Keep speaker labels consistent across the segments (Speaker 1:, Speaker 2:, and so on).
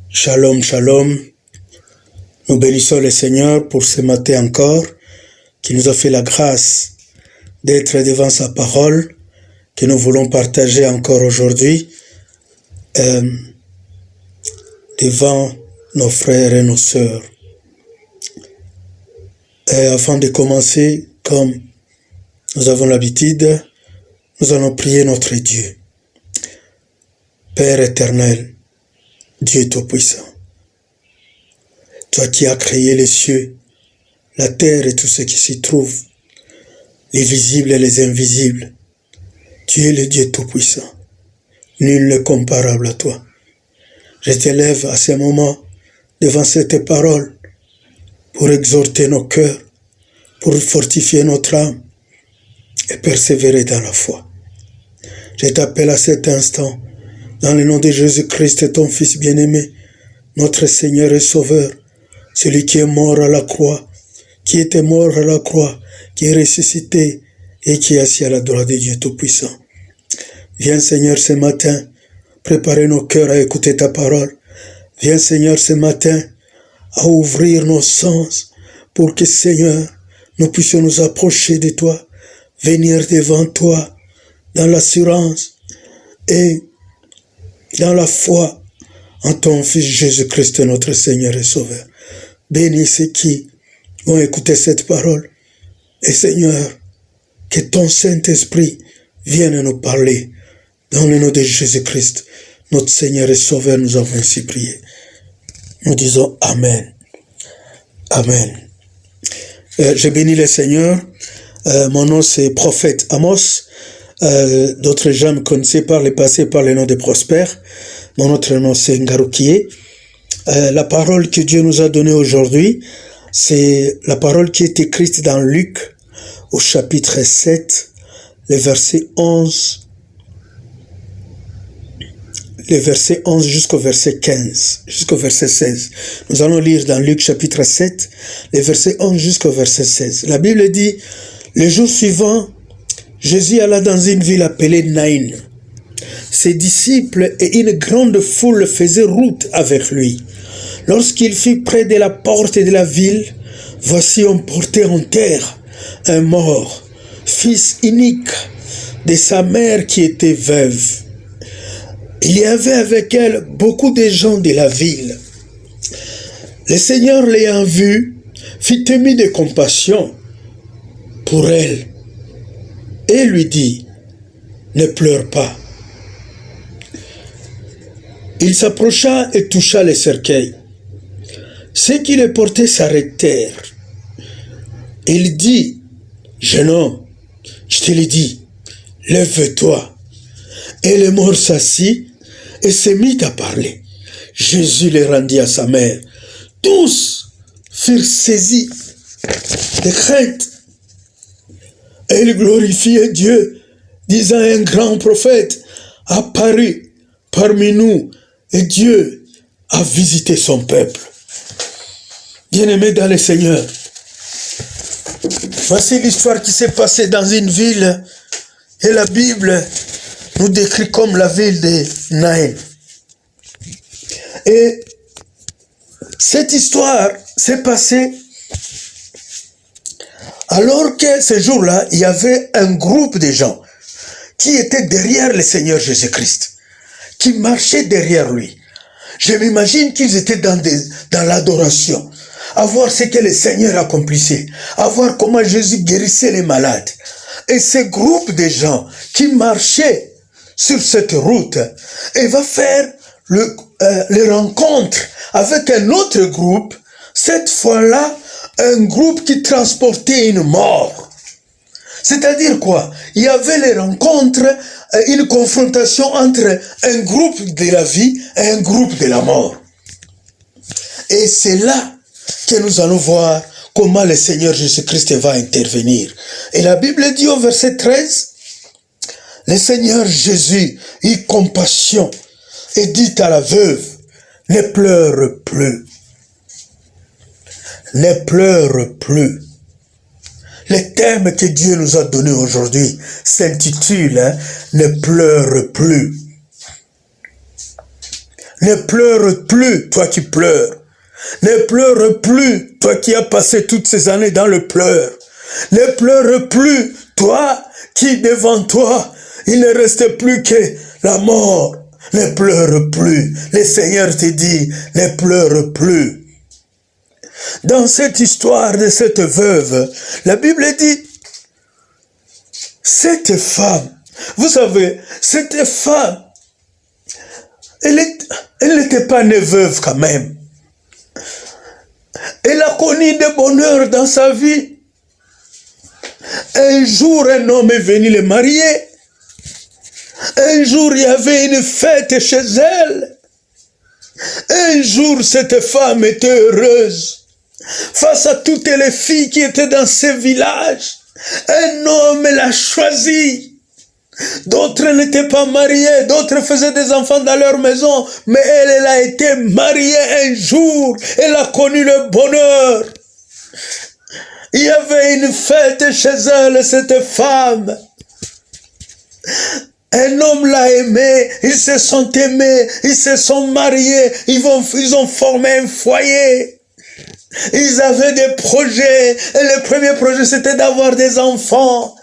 Speaker 1: Shalom, shalom. Nous bénissons le Seigneur pour ce matin encore, qui nous a fait la grâce d'être devant sa parole, que nous voulons partager encore aujourd'hui, devant nos frères et nos sœurs. Et avant de commencer, comme nous avons l'habitude, nous allons prier notre Dieu. Père éternel, Dieu Tout-Puissant, toi qui as créé les cieux, la terre et tout ce qui s'y trouve, les visibles et les invisibles, tu es le Dieu Tout-Puissant, nul n'est comparable à toi. Je t'élève à ce moment devant cette parole pour exhorter nos cœurs, pour fortifier notre âme et persévérer dans la foi. Je t'appelle à cet instant, dans le nom de Jésus-Christ, ton Fils bien-aimé, notre Seigneur et Sauveur, celui qui est mort à la croix, qui était mort à la croix, qui est ressuscité et qui est assis à la droite de Dieu Tout-Puissant. Viens Seigneur ce matin, préparer nos cœurs à écouter ta parole. Viens Seigneur ce matin, à ouvrir nos sens pour que Seigneur, nous puissions nous approcher de toi, venir devant toi, dans l'assurance et dans la foi en ton Fils Jésus-Christ, notre Seigneur et Sauveur. Bénis ceux qui vont écouter cette parole. Et Seigneur, que ton Saint-Esprit vienne nous parler. Dans le nom de Jésus-Christ, notre Seigneur et Sauveur, nous avons ainsi prié. Nous disons Amen. Amen. Je bénis le Seigneur. Mon nom c'est Prophète Amos. D'autres gens me connaissaient par le passé par le nom de Prosper. Mon autre nom c'est Ngarukié. La parole que Dieu nous a donnée aujourd'hui, c'est la parole qui est écrite dans Luc au chapitre 7, les versets 11 jusqu'au verset 15, jusqu'au verset 16. Nous allons lire dans Luc chapitre 7, les versets 11 jusqu'au verset 16. La Bible dit, le jour suivant, Jésus alla dans une ville appelée Naïn. Ses disciples et une grande foule faisaient route avec lui. Lorsqu'il fut près de la porte de la ville, voici on portait en terre un mort, fils unique de sa mère qui était veuve. Il y avait avec elle beaucoup de gens de la ville. Le Seigneur l'ayant vu, fit ému de compassion pour elle et lui dit, ne pleure pas. Il s'approcha et toucha le cercueil. Ceux qui le portaient s'arrêtèrent. Il dit, jeune homme, je te le dis, lève-toi. Et le mort s'assit et se mit à parler. Jésus le rendit à sa mère. Tous furent saisis de crainte. Et ils glorifiaient Dieu, disant un grand prophète apparut parmi nous et Dieu a visité son peuple. Bien-aimés dans le Seigneur, voici l'histoire qui s'est passée dans une ville et la Bible nous décrit comme la ville de Naïn. Et cette histoire s'est passée alors que ce jour-là, il y avait un groupe de gens qui étaient derrière le Seigneur Jésus-Christ, qui marchaient derrière lui. Je m'imagine qu'ils étaient dans l'adoration, à voir ce que le Seigneur accomplissait, à voir comment Jésus guérissait les malades. Et ce groupe de gens qui marchaient sur cette route, et va faire les rencontres avec un autre groupe, cette fois-là, un groupe qui transportait une mort. C'est-à-dire quoi? Il y avait les rencontres, une confrontation entre un groupe de la vie et un groupe de la mort. Et c'est là que nous allons voir comment le Seigneur Jésus-Christ va intervenir. Et la Bible dit au verset 13, le Seigneur Jésus eut compassion et dit à la veuve, ne pleure plus. Ne pleure plus. Le thème que Dieu nous a donné aujourd'hui s'intitule « Ne pleure plus ». Ne pleure plus, toi qui pleures. Ne pleure plus, toi qui as passé toutes ces années dans le pleur. Ne pleure plus, toi qui devant toi, il ne reste plus que la mort. Ne pleure plus. Le Seigneur te dit, ne pleure plus. Dans cette histoire de cette veuve, la Bible dit, cette femme, vous savez, cette femme, elle n'était pas née veuve quand même. Elle a connu des bonheurs dans sa vie. Un jour, un homme est venu le marier. Un jour, il y avait une fête chez elle. Un jour, cette femme était heureuse. Face à toutes les filles qui étaient dans ce village, un homme l'a choisi. D'autres n'étaient pas mariés, d'autres faisaient des enfants dans leur maison, mais elle a été mariée un jour, elle a connu le bonheur. Il y avait une fête chez elle, cette femme. Un homme l'a aimé, ils se sont aimés, ils se sont mariés, ils ont formé un foyer. Ils avaient des projets, et le premier projet c'était d'avoir des enfants.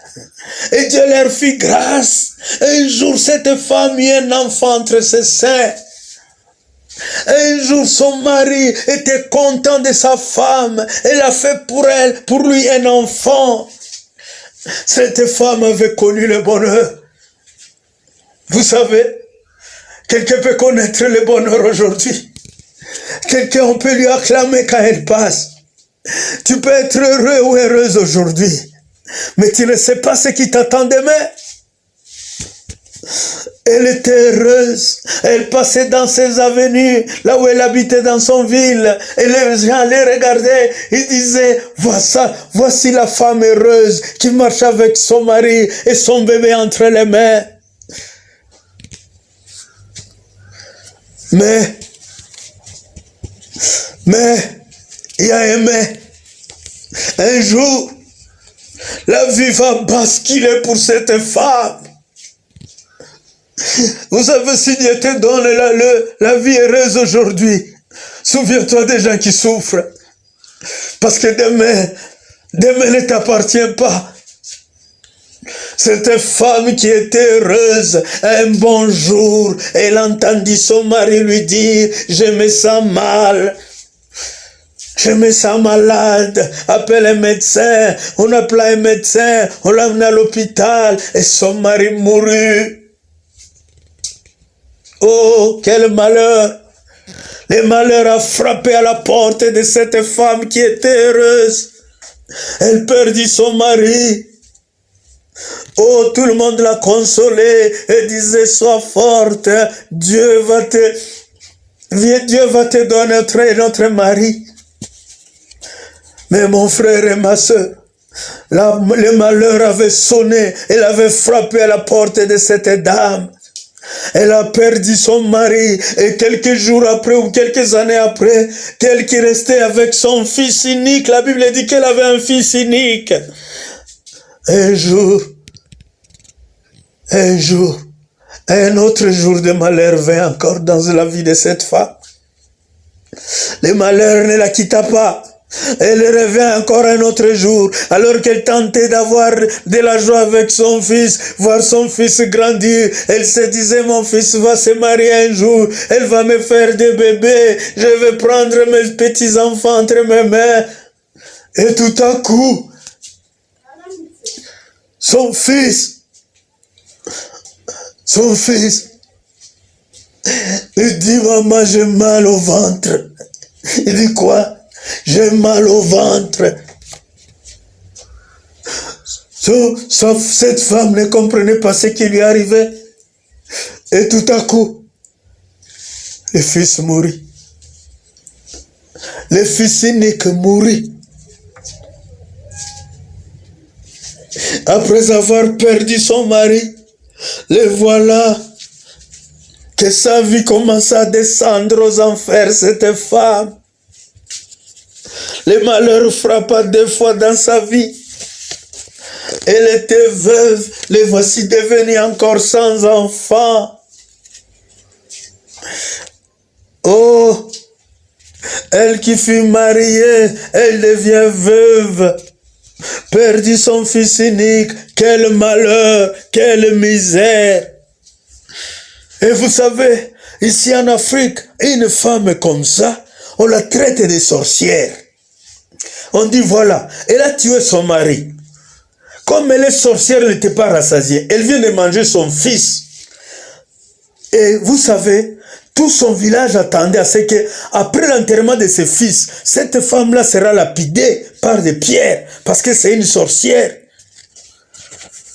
Speaker 1: Et Dieu leur fit grâce. Un jour, cette femme eut un enfant entre ses seins. Un jour, son mari était content de sa femme. Elle a fait pour lui un enfant. Cette femme avait connu le bonheur. Vous savez, quelqu'un peut connaître le bonheur aujourd'hui. Quelqu'un, on peut lui acclamer quand elle passe. Tu peux être heureux ou heureuse aujourd'hui, mais tu ne sais pas ce qui t'attend demain. Elle était heureuse. Elle passait dans ses avenues, là où elle habitait dans son ville. Et les gens les regardaient. Ils disaient, voici la femme heureuse qui marche avec son mari et son bébé entre les mains. Mais, il y a un mais. Un jour, la vie va basculer pour cette femme. Vous savez, si Dieu te donne la vie heureuse aujourd'hui, souviens-toi des gens qui souffrent. Parce que demain ne t'appartient pas. Cette femme qui était heureuse, un bon jour, elle entendit son mari lui dire, je me sens mal. Je me sens malade, appelle un médecin, on appelle un médecin, on l'a amené à l'hôpital et son mari mourut. Oh, quel malheur! Le malheur a frappé à la porte de cette femme qui était heureuse. Elle perdit son mari. Oh, tout le monde l'a consolée et disait, sois forte, Dieu va te donner notre mari. Mais mon frère et ma soeur, le malheur avait sonné, elle avait frappé à la porte de cette dame. Elle a perdu son mari et quelques jours après ou quelques années après, tel qu'il restait avec son fils unique, la Bible dit qu'elle avait un fils unique. Un jour, un autre jour de malheur vint encore dans la vie de cette femme. Le malheur ne la quitta pas. Elle revient encore un autre jour, alors qu'elle tentait d'avoir de la joie avec son fils, voir son fils grandir. Elle se disait, mon fils va se marier un jour, elle va me faire des bébés, je vais prendre mes petits-enfants entre mes mains. Et tout à coup, son fils, il dit, maman, j'ai mal au ventre. Il dit quoi? J'ai mal au ventre. Cette femme ne comprenait pas ce qui lui arrivait. Et tout à coup, le fils mourit. Le fils unique mourit. Après avoir perdu son mari, le voilà que sa vie commence à descendre aux enfers, cette femme. Le malheur frappa 2 fois dans sa vie. Elle était veuve, les voici devenus encore sans enfant. Oh, elle qui fut mariée, elle devient veuve, perdit son fils unique, quel malheur, quelle misère. Et vous savez, ici en Afrique, une femme comme ça, on la traite de sorcière. On dit voilà, elle a tué son mari. Comme elle est sorcière, elle n'était pas rassasiée. Elle vient de manger son fils. Et vous savez, tout son village attendait à ce que, après l'enterrement de ses fils, cette femme-là sera lapidée par des pierres, parce que c'est une sorcière.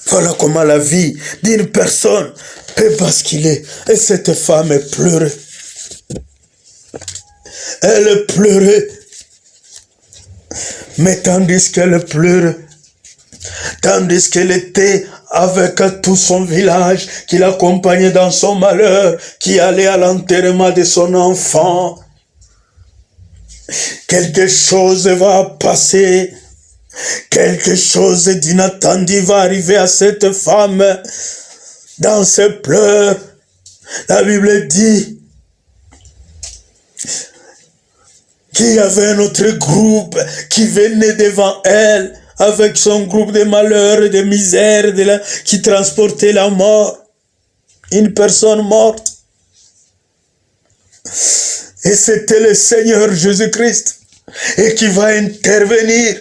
Speaker 1: Voilà comment la vie d'une personne peut basculer. Et cette femme pleurait. Elle pleurait. Mais tandis qu'elle pleurait, tandis qu'elle était avec tout son village qui l'accompagnait dans son malheur, qui allait à l'enterrement de son enfant, quelque chose va passer, quelque chose d'inattendu va arriver à cette femme. Dans ses pleurs, la Bible dit qu'il y avait un autre groupe qui venait devant elle, avec son groupe de malheur et de misère, qui transportait la mort. Une personne morte. Et c'était le Seigneur Jésus-Christ. Et qui va intervenir.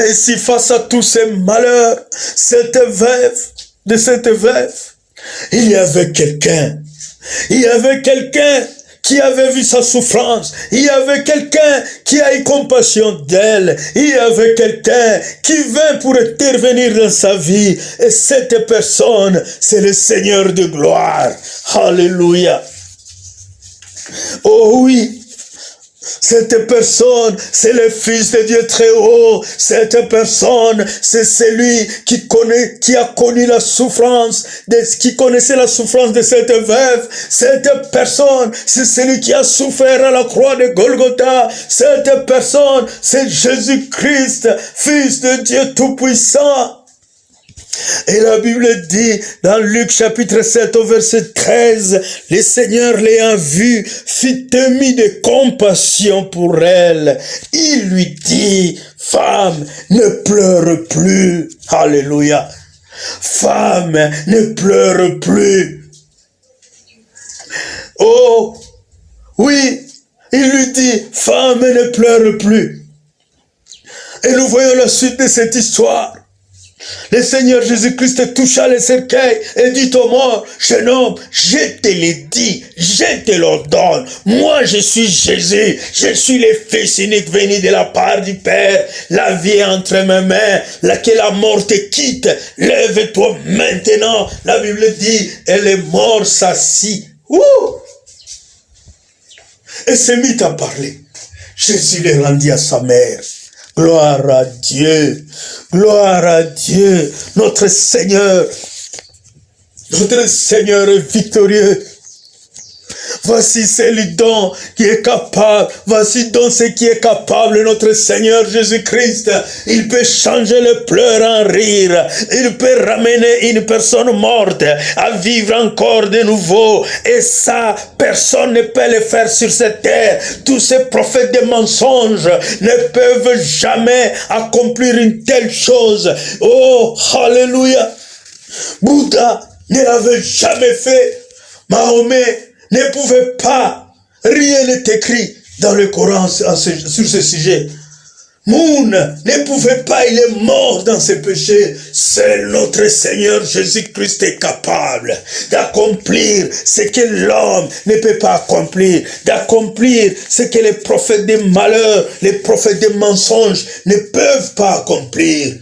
Speaker 1: Et si face à tous ces malheurs, cette veuve, il y avait quelqu'un. Il y avait quelqu'un qui avait vu sa souffrance. Il y avait quelqu'un qui a eu compassion d'elle. Il y avait quelqu'un qui vint pour intervenir dans sa vie. Et cette personne, c'est le Seigneur de gloire. Alléluia. Oh oui. Cette personne, c'est le Fils de Dieu très haut. Cette personne, c'est celui qui a connu la souffrance, qui connaissait la souffrance de cette veuve. Cette personne, c'est celui qui a souffert à la croix de Golgotha. Cette personne, c'est Jésus-Christ, Fils de Dieu Tout-Puissant. Et la Bible dit dans Luc chapitre 7 au verset 13, le Seigneur l'ayant vue fit ému de compassion pour elle. Il lui dit, femme, ne pleure plus. Alléluia. Femme, ne pleure plus. Oh, oui, il lui dit, femme, ne pleure plus. Et nous voyons la suite de cette histoire. Le Seigneur Jésus-Christ toucha le cercueil et dit aux morts, jeune homme, je te l'ai dit, je te l'ordonne. Moi, je suis Jésus, je suis le Fils unique venu de la part du Père. La vie est entre mes mains, que la mort te quitte. Lève-toi maintenant. La Bible dit, et le mort s'assit. Et se mit à parler. Jésus le rendit à sa mère. Gloire à Dieu, notre Seigneur est victorieux. Voici celui dont qui est capable, voici donc ce qui est capable, notre Seigneur Jésus-Christ. Il peut changer le pleur en rire, il peut ramener une personne morte à vivre encore de nouveau, et ça, personne ne peut le faire sur cette terre. Tous ces prophètes de mensonges ne peuvent jamais accomplir une telle chose. Oh, alléluia. Bouddha ne l'avait jamais fait. Mahomet ne pouvait pas, rien n'est écrit dans le Coran sur ce sujet. Moon ne pouvait pas, il est mort dans ses péchés. Seul notre Seigneur Jésus-Christ est capable d'accomplir ce que l'homme ne peut pas accomplir, d'accomplir ce que les prophètes des malheurs, les prophètes des mensonges ne peuvent pas accomplir.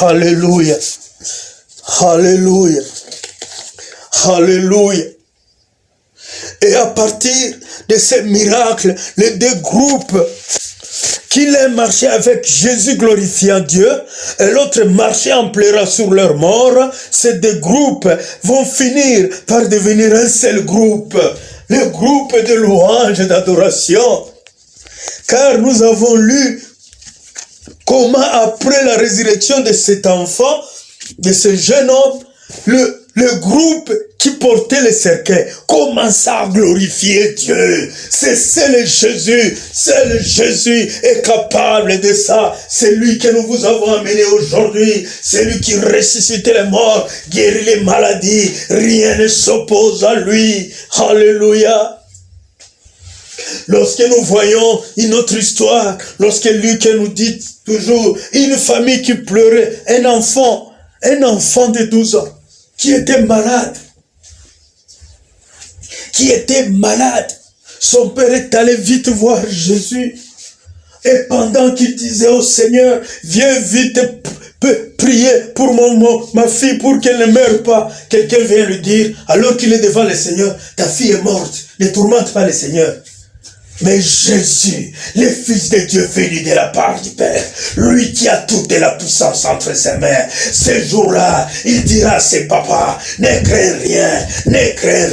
Speaker 1: Alléluia. Alléluia. Alléluia. Et à partir de ces miracles, les deux groupes, qui l'un marchait avec Jésus glorifiant Dieu, et l'autre marchait en pleurant sur leur mort, ces deux groupes vont finir par devenir un seul groupe, le groupe de louange et d'adoration. Car nous avons lu comment après la résurrection de cet enfant, de ce jeune homme, le groupe qui portait le cercueil, commença à glorifier Dieu. C'est le Jésus est capable de ça. C'est lui que nous vous avons amené aujourd'hui. C'est lui qui ressuscite les morts, guérit les maladies. Rien ne s'oppose à lui. Alléluia. Lorsque nous voyons une autre histoire, lorsque Luc nous dit toujours, une famille qui pleurait, un enfant de 12 ans, qui était malade. Son père est allé vite voir Jésus. Et pendant qu'il disait au Seigneur, viens vite prier pour ma fille pour qu'elle ne meure pas, quelqu'un vient lui dire, alors qu'il est devant le Seigneur, ta fille est morte, ne tourmente pas le Seigneur. Mais Jésus, le Fils de Dieu venu de la part du Père, lui qui a toute la puissance entre ses mains, ce jour-là, il dira à ses papas, ne crains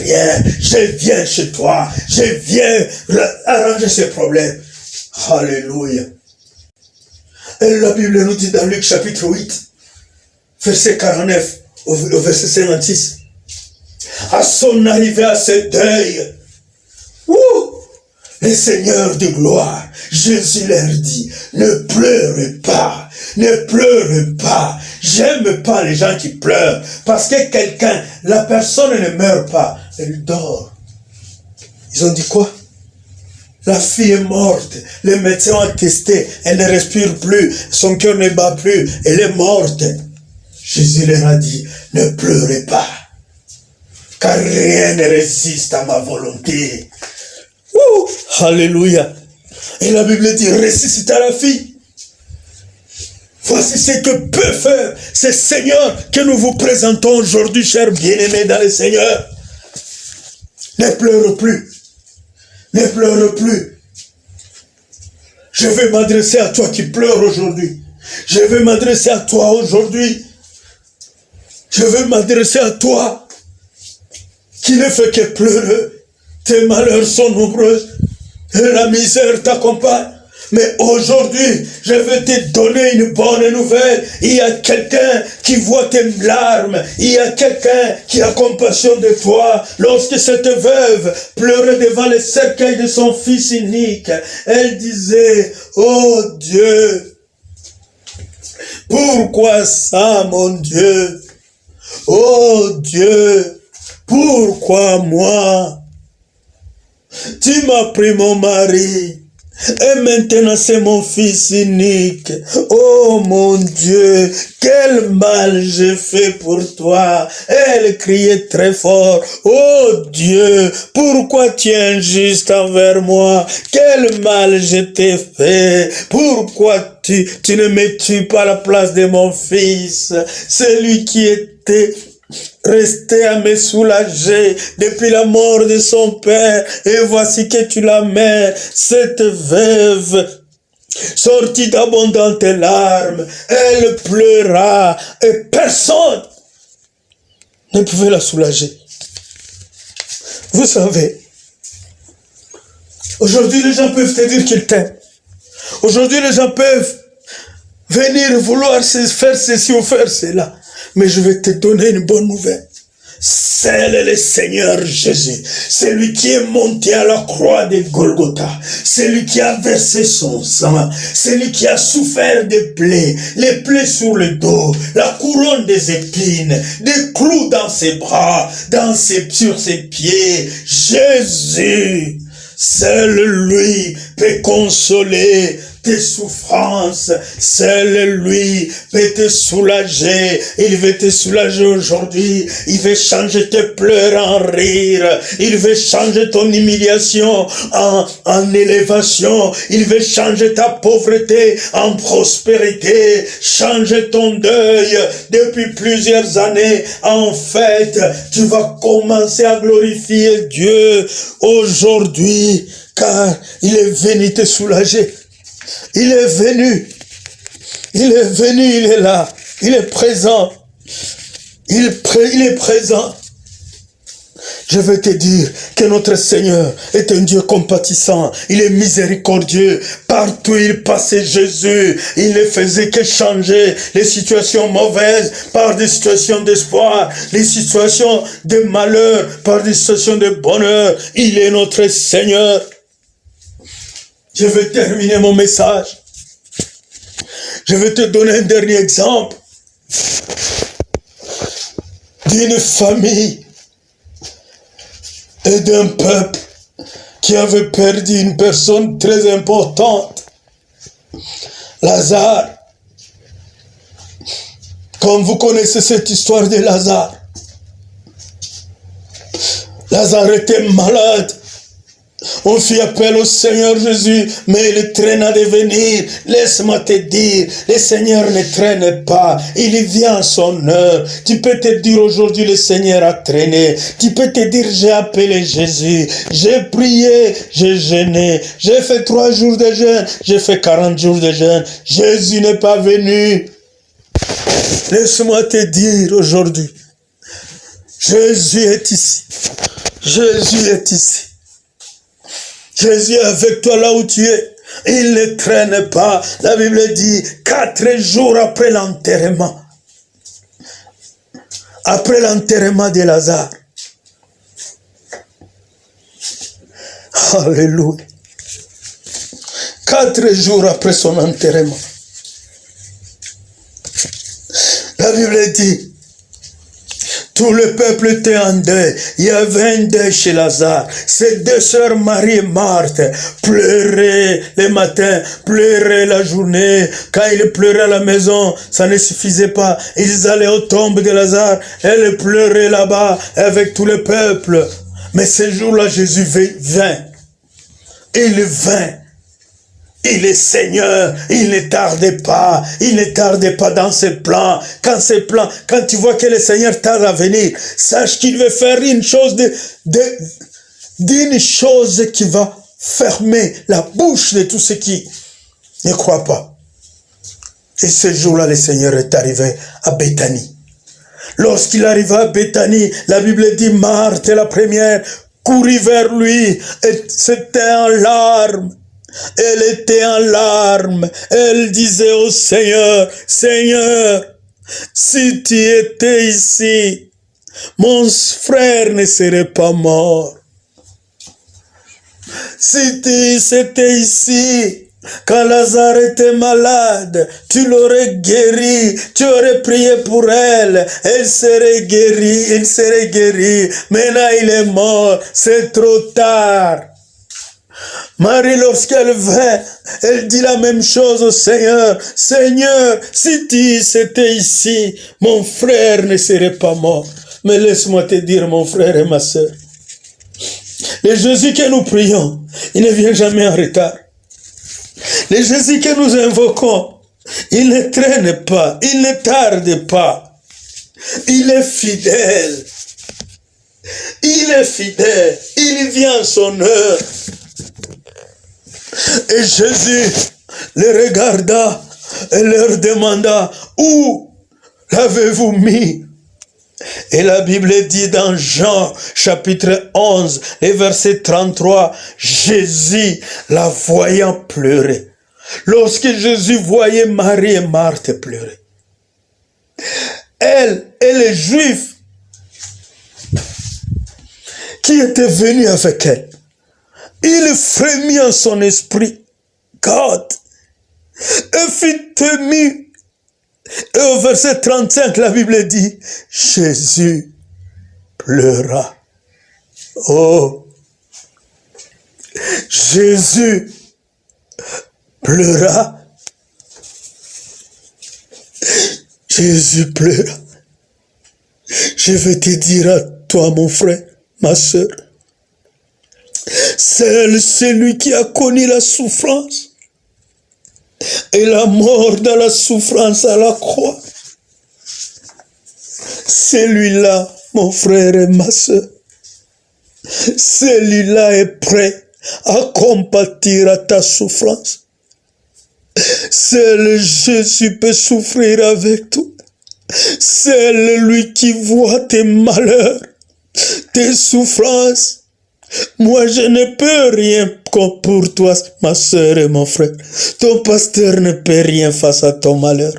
Speaker 1: rien, je viens chez toi, je viens arranger ce problème. Alléluia. Et la Bible nous dit dans Luc chapitre 8, verset 49 au verset 56, à son arrivée à ce deuil, le Seigneur de gloire, Jésus leur dit, ne pleurez pas. J'aime pas les gens qui pleurent, parce que la personne ne meurt pas, elle dort. Ils ont dit quoi? La fille est morte, les médecins ont attesté, elle ne respire plus, son cœur ne bat plus, elle est morte. Jésus leur a dit, ne pleurez pas, car rien ne résiste à ma volonté. Alléluia. Et la Bible dit, ressuscita la fille. Voici ce que peut faire ce Seigneur que nous vous présentons aujourd'hui, chers bien-aimés dans le Seigneur. Ne pleure plus. Je vais m'adresser à toi qui pleures aujourd'hui. Je vais m'adresser à toi aujourd'hui. Je veux m'adresser à toi qui ne fait que pleurer. Tes malheurs sont nombreux et la misère t'accompagne. Mais aujourd'hui, je vais te donner une bonne nouvelle. Il y a quelqu'un qui voit tes larmes. Il y a quelqu'un qui a compassion de toi. Lorsque cette veuve pleurait devant le cercueil de son fils unique, elle disait, oh Dieu, pourquoi ça, mon Dieu? Oh Dieu, pourquoi moi? Tu m'as pris mon mari, et maintenant c'est mon fils unique. Oh mon Dieu, quel mal j'ai fait pour toi. Elle criait très fort. Oh Dieu, pourquoi tu es injuste envers moi? Quel mal je t'ai fait? Pourquoi tu ne me tues pas à la place de mon fils? Celui qui était resté à me soulager depuis la mort de son père, et voici que tu l'amènes, cette veuve, sortie d'abondantes larmes, elle pleura, et personne ne pouvait la soulager. Vous savez, aujourd'hui les gens peuvent te dire qu'ils t'aiment. Aujourd'hui les gens peuvent venir vouloir faire ceci ou faire cela. Mais je vais te donner une bonne nouvelle. Seul est le Seigneur Jésus. C'est lui qui est monté à la croix de Golgotha. C'est lui qui a versé son sang. C'est lui qui a souffert des plaies. Les plaies sur le dos. La couronne des épines. Des clous dans ses bras. Sur ses pieds. Jésus. Seul lui peut consoler tes souffrances, seul lui peut te soulager. Il veut te soulager aujourd'hui. Il veut changer tes pleurs en rire. Il veut changer ton humiliation en élévation. Il veut changer ta pauvreté en prospérité. Changer ton deuil depuis plusieurs années. En fait, tu vas commencer à glorifier Dieu aujourd'hui, car il est venu te soulager. Il est venu, il est là, il est présent, il est présent. Je veux te dire que notre Seigneur est un Dieu compatissant. Il est miséricordieux. Partout où il passait Jésus, il ne faisait que changer les situations mauvaises par des situations d'espoir, les situations de malheur par des situations de bonheur. Il est notre Seigneur. Je vais terminer mon message. Je vais te donner un dernier exemple d'une famille et d'un peuple qui avait perdu une personne très importante, Lazare. Comme vous connaissez cette histoire de Lazare, Lazare était malade. On fit appel au Seigneur Jésus, mais il traîna de venir. Laisse-moi te dire, le Seigneur ne traîne pas. Il vient à son heure. Tu peux te dire aujourd'hui, le Seigneur a traîné. Tu peux te dire, j'ai appelé Jésus. J'ai prié, j'ai jeûné. J'ai fait 3 jours de jeûne. J'ai fait 40 jours de jeûne. Jésus n'est pas venu. Laisse-moi te dire aujourd'hui, Jésus est ici. Jésus est ici. Jésus est avec toi là où tu es. Il ne traîne pas. La Bible dit 4 jours après l'enterrement. Après l'enterrement de Lazare. Alléluia. 4 jours après son enterrement. La Bible dit, tout le peuple était en deuil. Il y avait un deuil chez Lazare. Ses 2 sœurs Marie et Marthe pleuraient le matin, pleuraient la journée. Quand ils pleuraient à la maison, ça ne suffisait pas. Ils allaient aux tombes de Lazare. Elles pleuraient là-bas avec tout le peuple. Mais ce jour-là, Jésus vint. Il vint. Il est Seigneur, il ne tarde pas, dans ses plans. Quand tu vois que le Seigneur tarde à venir, sache qu'il veut faire une chose d'une chose qui va fermer la bouche de tous ceux qui ne croient pas. Et ce jour-là, le Seigneur est arrivé à Béthanie. Lorsqu'il arriva à Béthanie, la Bible dit, Marthe, la première, courut vers lui, et c'était en larmes. Elle était en larmes. Elle disait au Seigneur, Seigneur, si tu étais ici, mon frère ne serait pas mort. Si tu étais ici, quand Lazare était malade, tu l'aurais guéri, tu aurais prié pour elle, elle serait guérie, il serait guéri. Maintenant il est mort, c'est trop tard. Marie, lorsqu'elle vint, elle dit la même chose au Seigneur. Seigneur, si tu étais ici, mon frère ne serait pas mort. Mais laisse-moi te dire, mon frère et ma sœur, le Jésus que nous prions, il ne vient jamais en retard. Le Jésus que nous invoquons, il ne traîne pas, il ne tarde pas. Il est fidèle. Il est fidèle. Il vient à son heure. Et Jésus les regarda et leur demanda, où l'avez-vous mis? Et la Bible dit dans Jean chapitre 11, et verset 33, Jésus la voyant pleurer. Lorsque Jésus voyait Marie et Marthe pleurer, elle et les Juifs qui étaient venus avec elle, il frémit en son esprit, God, et fut ému. Et au verset 35, la Bible dit, Jésus pleura. Oh, Jésus pleura. Jésus pleura. Je vais te dire à toi, mon frère, ma soeur, seul celui qui a connu la souffrance et la mort dans la souffrance à la croix, celui-là, mon frère et ma soeur, celui-là est prêt à compatir à ta souffrance. Seul Jésus peut souffrir avec toi. Seul lui qui voit tes malheurs tes souffrances. Moi, je ne peux rien pour toi, ma soeur et mon frère. Ton pasteur ne peut rien face à ton malheur.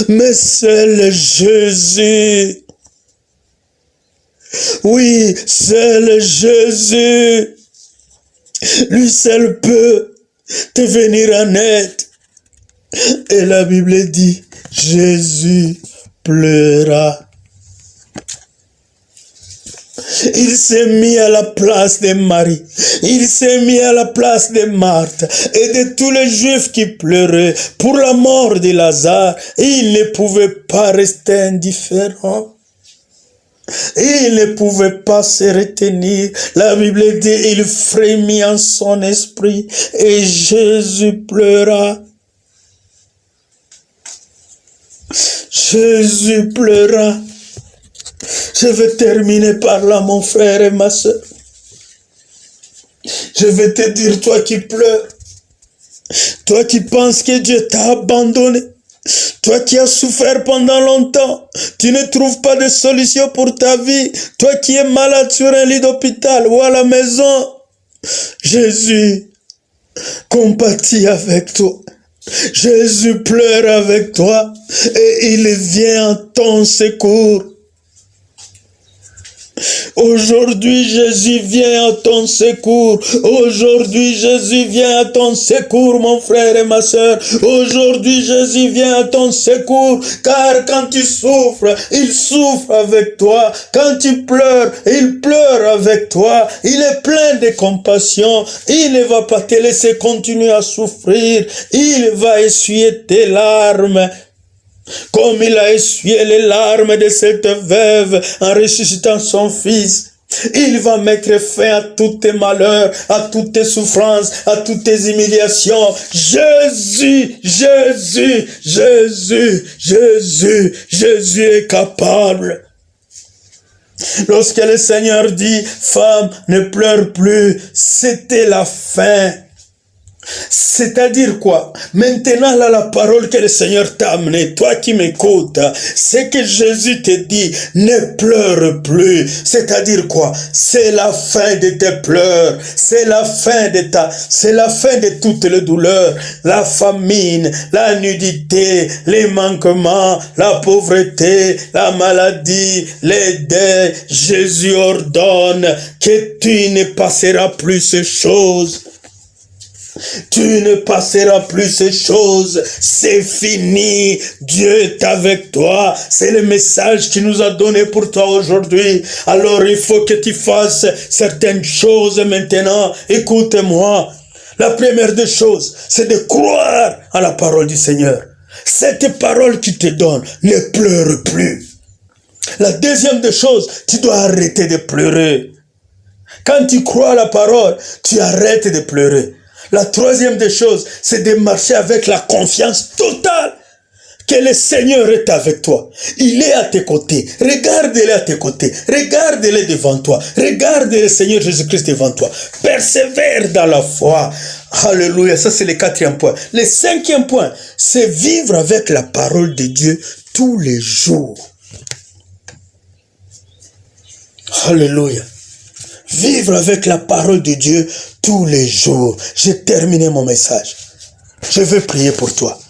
Speaker 1: Mais seul Jésus. Oui, seul Jésus. Lui seul peut te venir en aide. Et la Bible dit, Jésus pleura. Il s'est mis à la place de Marie. Il s'est mis à la place de Marthe et de tous les Juifs qui pleuraient pour la mort de Lazare. Il ne pouvait pas rester indifférent. Il ne pouvait pas se retenir. La Bible dit, il frémit en son esprit et Jésus pleura. Jésus pleura. Je vais terminer par là, mon frère et ma soeur. Je vais te dire, toi qui pleures, toi qui penses que Dieu t'a abandonné, toi qui as souffert pendant longtemps, tu ne trouves pas de solution pour ta vie, toi qui es malade sur un lit d'hôpital ou à la maison, Jésus compatit avec toi. Jésus pleure avec toi et il vient en ton secours. Aujourd'hui, Jésus vient à ton secours. Aujourd'hui, Jésus vient à ton secours, mon frère et ma soeur. Aujourd'hui, Jésus vient à ton secours. Car quand tu souffres, il souffre avec toi. Quand tu pleures, il pleure avec toi. Il est plein de compassion. Il ne va pas te laisser continuer à souffrir. Il va essuyer tes larmes. Comme il a essuyé les larmes de cette veuve en ressuscitant son fils. Il va mettre fin à tous tes malheurs, à toutes tes souffrances, à toutes tes humiliations. Jésus, Jésus, Jésus, Jésus, Jésus est capable. Lorsque le Seigneur dit, femme, ne pleure plus, c'était la fin. C'est-à-dire quoi? Maintenant, là, la parole que le Seigneur t'a amenée, toi qui m'écoutes, c'est que Jésus te dit, ne pleure plus. C'est-à-dire quoi? C'est la fin de tes pleurs. C'est la fin de toutes les douleurs. La famine, la nudité, les manquements, la pauvreté, la maladie, les deuils. Jésus ordonne que tu ne passeras plus ces choses. Tu ne passeras plus ces choses, c'est fini, Dieu est avec toi, c'est le message qu'il nous a donné pour toi aujourd'hui. Alors il faut que tu fasses certaines choses maintenant, écoute-moi. La première des choses, c'est de croire à la parole du Seigneur. Cette parole qui te donne, ne pleure plus. La deuxième des choses, tu dois arrêter de pleurer. Quand tu crois à la parole, tu arrêtes de pleurer. La troisième des choses, c'est de marcher avec la confiance totale que le Seigneur est avec toi. Il est à tes côtés. Regarde-le à tes côtés. Regarde-le devant toi. Regarde le Seigneur Jésus-Christ devant toi. Persévère dans la foi. Alléluia. Ça, c'est le quatrième point. Le cinquième point, c'est vivre avec la parole de Dieu tous les jours. Alléluia. Vivre avec la parole de Dieu tous les jours. J'ai terminé mon message. Je veux prier pour toi.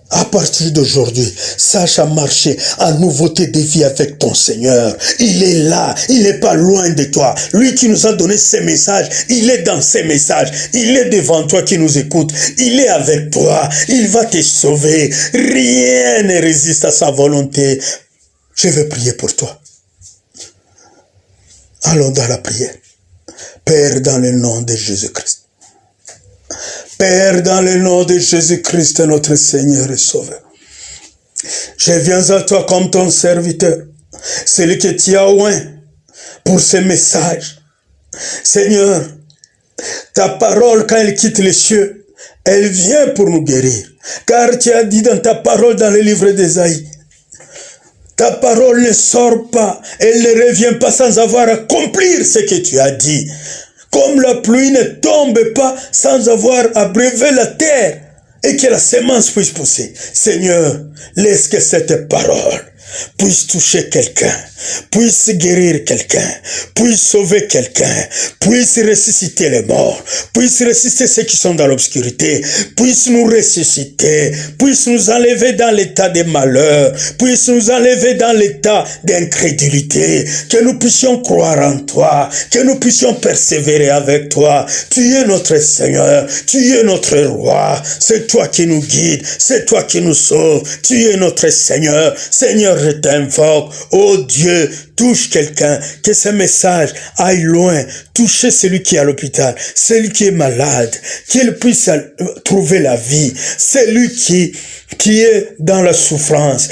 Speaker 1: À partir d'aujourd'hui, sache à marcher en nouveauté de vie avec ton Seigneur. Il est là, il n'est pas loin de toi. Lui qui nous a donné ces messages, il est dans ces messages. Il est devant toi qui nous écoute. Il est avec toi. Il va te sauver. Rien ne résiste à sa volonté. Je veux prier pour toi. Allons dans la prière. Père, dans le nom de Jésus-Christ. Père, dans le nom de Jésus-Christ, notre Seigneur et Sauveur. Je viens à toi comme ton serviteur, celui que tu as oint pour ce message. Seigneur, ta parole, quand elle quitte les cieux, elle vient pour nous guérir. Car tu as dit dans ta parole dans le livre d'Ésaïe, ta parole ne sort pas, elle ne revient pas sans avoir accompli ce que tu as dit. Comme la pluie ne tombe pas sans avoir abreuvé la terre et que la semence puisse pousser. Seigneur, laisse que cette parole puisse toucher quelqu'un, puisse guérir quelqu'un, puisse sauver quelqu'un, puisse ressusciter les morts, puisse ressusciter ceux qui sont dans l'obscurité, puisse nous ressusciter, puisse nous enlever dans l'état de malheur, puisse nous enlever dans l'état d'incrédulité, que nous puissions croire en toi, que nous puissions persévérer avec toi. Tu es notre Seigneur, tu es notre Roi, c'est toi qui nous guides, c'est toi qui nous sauves, tu es notre Seigneur. Seigneur, je t'invoque, oh Dieu, touche quelqu'un, que ce message aille loin, toucher celui qui est à l'hôpital, celui qui est malade, qu'il puisse trouver la vie, celui qui est dans la souffrance,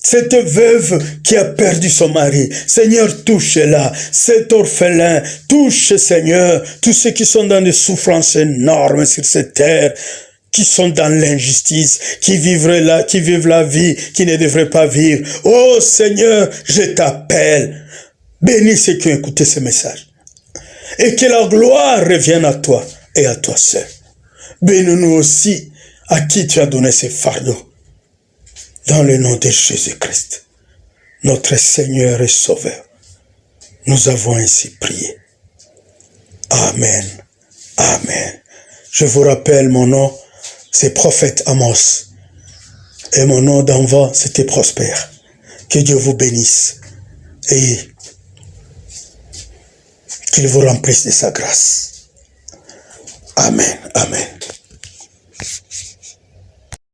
Speaker 1: cette veuve qui a perdu son mari, Seigneur, touche-la, cet orphelin, touche, Seigneur, tous ceux qui sont dans des souffrances énormes sur cette terre, qui sont dans l'injustice, qui vivent la vie, qui ne devraient pas vivre. Oh Seigneur, je t'appelle. Bénis ceux qui ont écouté ce message. Et que la gloire revienne à toi et à toi seul. Bénis-nous aussi à qui tu as donné ce fardeau. Dans le nom de Jésus-Christ, notre Seigneur et Sauveur, nous avons ainsi prié. Amen. Amen. Je vous rappelle mon nom, c'est Prophète Amos. Et mon nom d'enfant, c'était Prosper. Que Dieu vous bénisse. Et qu'il vous remplisse de sa grâce. Amen. Amen.